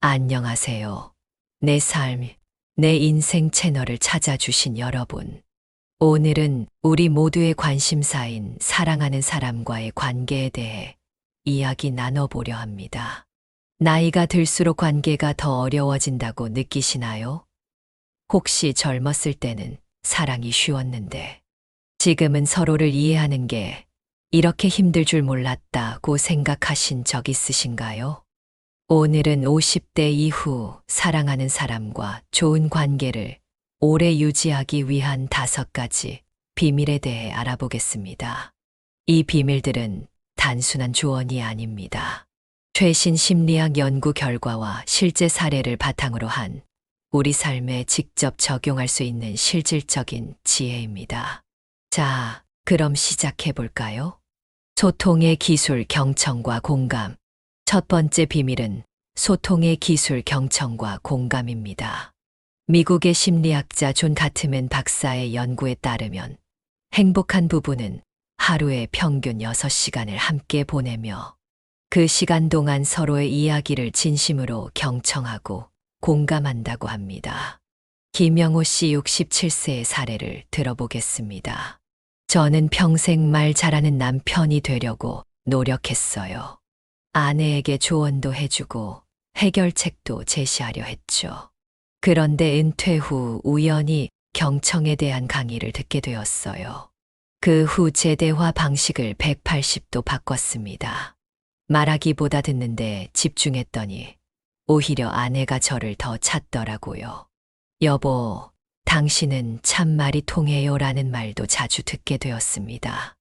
안녕하세요. 내 삶, 내 인생 채널을 찾아주신 여러분. 오늘은 우리 모두의 관심사인 사랑하는 사람과의 관계에 대해 이야기 나눠보려 합니다. 나이가 들수록 관계가 더 어려워진다고 느끼시나요? 혹시 젊었을 때는 사랑이 쉬웠는데 지금은 서로를 이해하는 게 이렇게 힘들 줄 몰랐다고 생각하신 적 있으신가요? 오늘은 50대 이후 사랑하는 사람과 좋은 관계를 오래 유지하기 위한 5가지 비밀에 대해 알아보겠습니다. 이 비밀들은 단순한 조언이 아닙니다. 최신 심리학 연구 결과와 실제 사례를 바탕으로 한 우리 삶에 직접 적용할 수 있는 실질적인 지혜입니다. 자, 그럼 시작해 볼까요? 소통의 기술 경청과 공감. 첫 번째 비밀은 소통의 기술 경청과 공감입니다. 미국의 심리학자 존 가트맨 박사의 연구에 따르면 행복한 부부는 하루에 평균 6시간을 함께 보내며 그 시간 동안 서로의 이야기를 진심으로 경청하고 공감한다고 합니다. 김영호 씨 67세의 사례를 들어보겠습니다. 저는 평생 말 잘하는 남편이 되려고 노력했어요. 아내에게 조언도 해주고 해결책도 제시하려 했죠. 그런데 은퇴 후 우연히 경청에 대한 강의를 듣게 되었어요. 그 후 제 대화 방식을 180도 바꿨습니다. 말하기보다 듣는데 집중했더니 오히려 아내가 저를 더 찾더라고요. 여보, 당신은 참 말이 통해요 라는 말도 자주 듣게 되었습니다.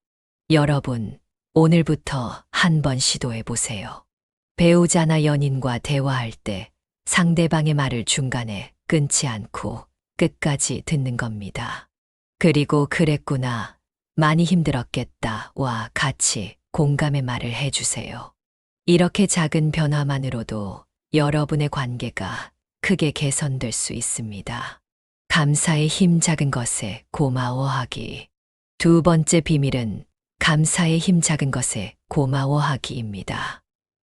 여러분, 오늘부터 한번 시도해 보세요. 배우자나 연인과 대화할 때 상대방의 말을 중간에 끊지 않고 끝까지 듣는 겁니다. 그리고 그랬구나, 많이 힘들었겠다와 같이 공감의 말을 해주세요. 이렇게 작은 변화만으로도 여러분의 관계가 크게 개선될 수 있습니다. 감사의 힘. 작은 것에 고마워하기. 두 번째 비밀은 감사의 힘. 작은 것에 고마워하기입니다.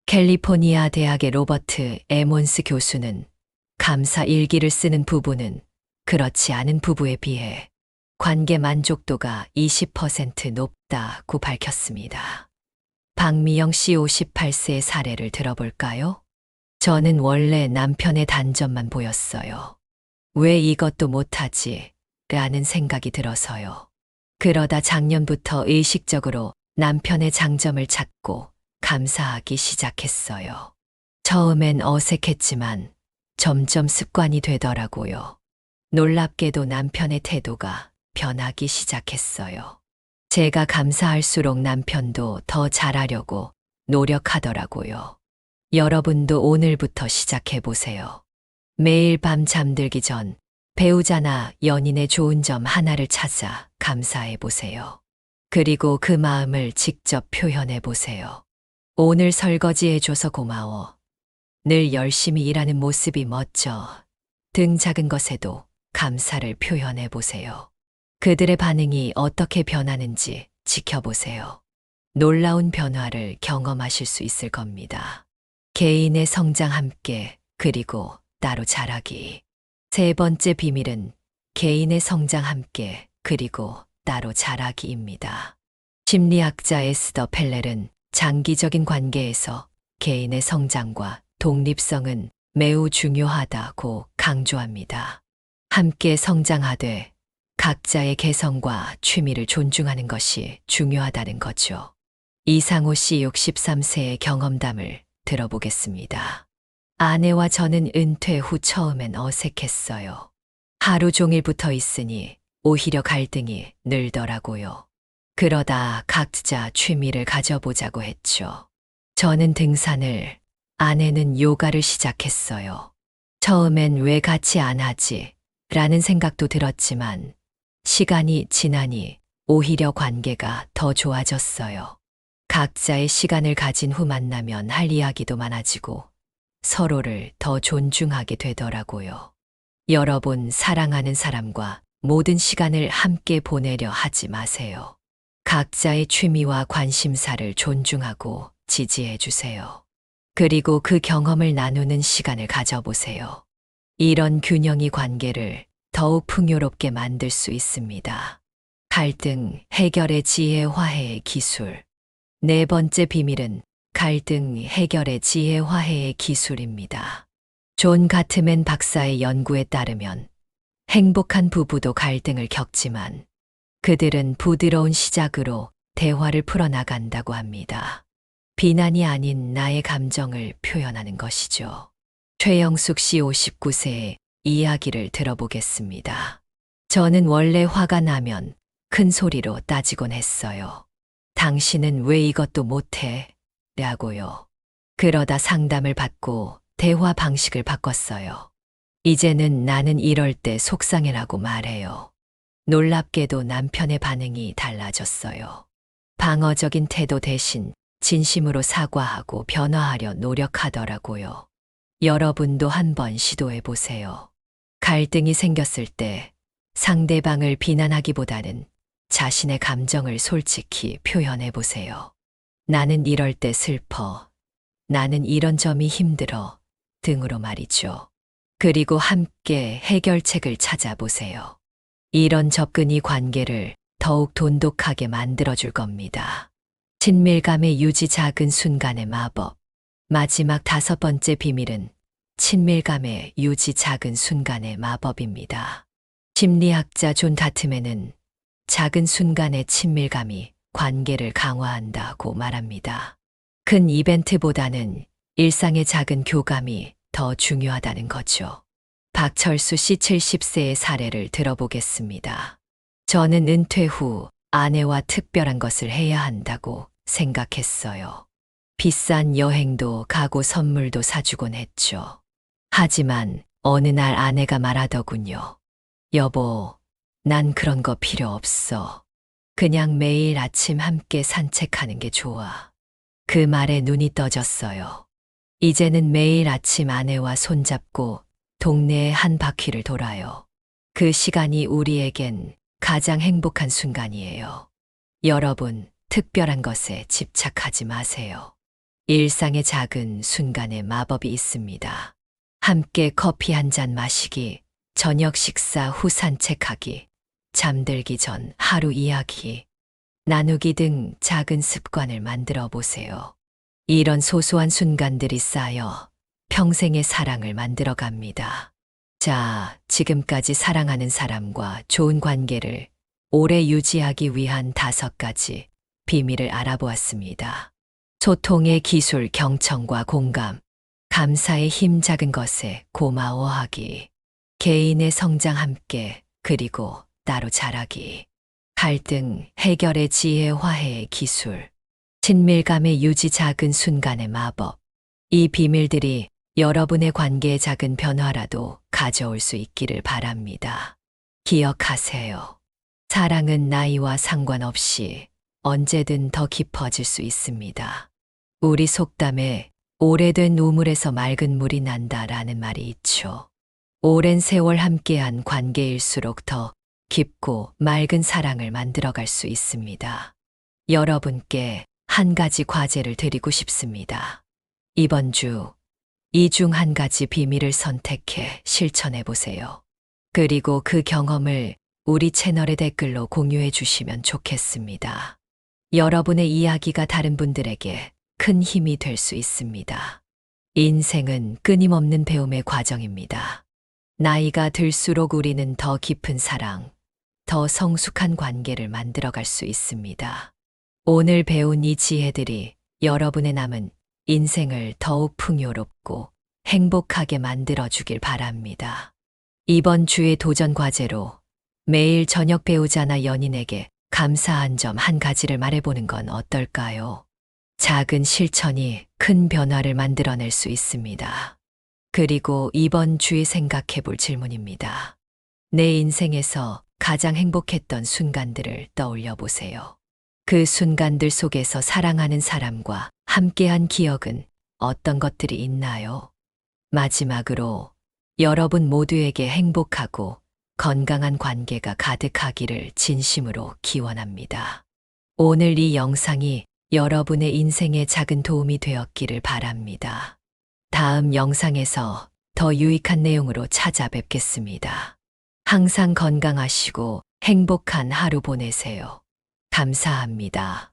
캘리포니아 대학의 로버트 에몬스 교수는 감사 일기를 쓰는 부부는 그렇지 않은 부부에 비해 관계 만족도가 20% 높다고 밝혔습니다. 박미영 씨 58세의 사례를 들어볼까요? 저는 원래 남편의 단점만 보였어요. 왜 이것도 못하지? 라는 생각이 들어서요. 그러다 작년부터 의식적으로 남편의 장점을 찾고 감사하기 시작했어요. 처음엔 어색했지만 점점 습관이 되더라고요. 놀랍게도 남편의 태도가 변하기 시작했어요. 제가 감사할수록 남편도 더 잘하려고 노력하더라고요. 여러분도 오늘부터 시작해보세요. 매일 밤 잠들기 전 배우자나 연인의 좋은 점 하나를 찾아 감사해보세요. 그리고 그 마음을 직접 표현해보세요. 오늘 설거지해줘서 고마워. 늘 열심히 일하는 모습이 멋져. 등 작은 것에도 감사를 표현해보세요. 그들의 반응이 어떻게 변하는지 지켜보세요. 놀라운 변화를 경험하실 수 있을 겁니다. 개인의 성장 함께, 그리고 따로 자라기. 세 번째 비밀은 개인의 성장 함께, 그리고 따로 자라기입니다. 심리학자 에스더 펠렐은 장기적인 관계에서 개인의 성장과 독립성은 매우 중요하다고 강조합니다. 함께 성장하되 각자의 개성과 취미를 존중하는 것이 중요하다는 거죠. 이상호 씨 63세의 경험담을 들어보겠습니다. 아내와 저는 은퇴 후 처음엔 어색했어요. 하루 종일 붙어 있으니 오히려 갈등이 늘더라고요. 그러다 각자 취미를 가져보자고 했죠. 저는 등산을, 아내는 요가를 시작했어요. 처음엔 왜 같이 안 하지? 라는 생각도 들었지만 시간이 지나니 오히려 관계가 더 좋아졌어요. 각자의 시간을 가진 후 만나면 할 이야기도 많아지고 서로를 더 존중하게 되더라고요. 여러분, 사랑하는 사람과 모든 시간을 함께 보내려 하지 마세요. 각자의 취미와 관심사를 존중하고 지지해 주세요. 그리고 그 경험을 나누는 시간을 가져보세요. 이런 균형이 관계를 더욱 풍요롭게 만들 수 있습니다. 갈등 해결의 지혜 화해의 기술. 네 번째 비밀은 갈등 해결의 지혜 화해의 기술입니다. 존 가트맨 박사의 연구에 따르면 행복한 부부도 갈등을 겪지만 그들은 부드러운 시작으로 대화를 풀어나간다고 합니다. 비난이 아닌 나의 감정을 표현하는 것이죠. 최영숙 씨 59세의 이야기를 들어보겠습니다. 저는 원래 화가 나면 큰 소리로 따지곤 했어요. 당신은 왜 이것도 못해? 라고요. 그러다 상담을 받고 대화 방식을 바꿨어요. 이제는 나는 이럴 때 속상해라고 말해요. 놀랍게도 남편의 반응이 달라졌어요. 방어적인 태도 대신 진심으로 사과하고 변화하려 노력하더라고요. 여러분도 한번 시도해 보세요. 갈등이 생겼을 때 상대방을 비난하기보다는 자신의 감정을 솔직히 표현해 보세요. 나는 이럴 때 슬퍼. 나는 이런 점이 힘들어. 등으로 말이죠. 그리고 함께 해결책을 찾아보세요. 이런 접근이 관계를 더욱 돈독하게 만들어줄 겁니다. 친밀감의 유지 작은 순간의 마법. 마지막 5번째 비밀은 친밀감의 유지 작은 순간의 마법입니다. 심리학자 존 가트맨은 작은 순간의 친밀감이 관계를 강화한다고 말합니다. 큰 이벤트보다는 일상의 작은 교감이 더 중요하다는 거죠. 박철수 씨 70세의 사례를 들어보겠습니다. 저는 은퇴 후 아내와 특별한 것을 해야 한다고 생각했어요. 비싼 여행도 가고 선물도 사주곤 했죠. 하지만 어느 날 아내가 말하더군요. 여보, 난 그런 거 필요 없어. 그냥 매일 아침 함께 산책하는 게 좋아. 그 말에 눈이 떠졌어요. 이제는 매일 아침 아내와 손잡고 동네에 한 바퀴를 돌아요. 그 시간이 우리에겐 가장 행복한 순간이에요. 여러분, 특별한 것에 집착하지 마세요. 일상의 작은 순간에 마법이 있습니다. 함께 커피 한 잔 마시기, 저녁 식사 후 산책하기, 잠들기 전 하루 이야기, 나누기 등 작은 습관을 만들어 보세요. 이런 소소한 순간들이 쌓여 평생의 사랑을 만들어 갑니다. 자, 지금까지 사랑하는 사람과 좋은 관계를 오래 유지하기 위한 5가지 비밀을 알아보았습니다. 소통의 기술 경청과 공감, 감사의 힘 작은 것에 고마워하기, 개인의 성장 함께 그리고 따로 자라기, 갈등 해결의 지혜 화해의 기술, 친밀감의 유지 작은 순간의 마법. 이 비밀들이 여러분의 관계의 작은 변화라도 가져올 수 있기를 바랍니다. 기억하세요. 사랑은 나이와 상관없이 언제든 더 깊어질 수 있습니다. 우리 속담에 오래된 우물에서 맑은 물이 난다라는 말이 있죠. 오랜 세월 함께한 관계일수록 더 깊고 맑은 사랑을 만들어갈 수 있습니다. 여러분께 한 가지 과제를 드리고 싶습니다. 이번 주 이 중 한 가지 비밀을 선택해 실천해 보세요. 그리고 그 경험을 우리 채널의 댓글로 공유해 주시면 좋겠습니다. 여러분의 이야기가 다른 분들에게 큰 힘이 될 수 있습니다. 인생은 끊임없는 배움의 과정입니다. 나이가 들수록 우리는 더 깊은 사랑, 더 성숙한 관계를 만들어갈 수 있습니다. 오늘 배운 이 지혜들이 여러분의 남은 인생을 더욱 풍요롭고 행복하게 만들어주길 바랍니다. 이번 주의 도전 과제로 매일 저녁 배우자나 연인에게 감사한 점 한 가지를 말해보는 건 어떨까요? 작은 실천이 큰 변화를 만들어낼 수 있습니다. 그리고 이번 주에 생각해 볼 질문입니다. 내 인생에서 가장 행복했던 순간들을 떠올려 보세요. 그 순간들 속에서 사랑하는 사람과 함께한 기억은 어떤 것들이 있나요? 마지막으로 여러분 모두에게 행복하고 건강한 관계가 가득하기를 진심으로 기원합니다. 오늘 이 영상이 여러분의 인생에 작은 도움이 되었기를 바랍니다. 다음 영상에서 더 유익한 내용으로 찾아뵙겠습니다. 항상 건강하시고 행복한 하루 보내세요. 감사합니다.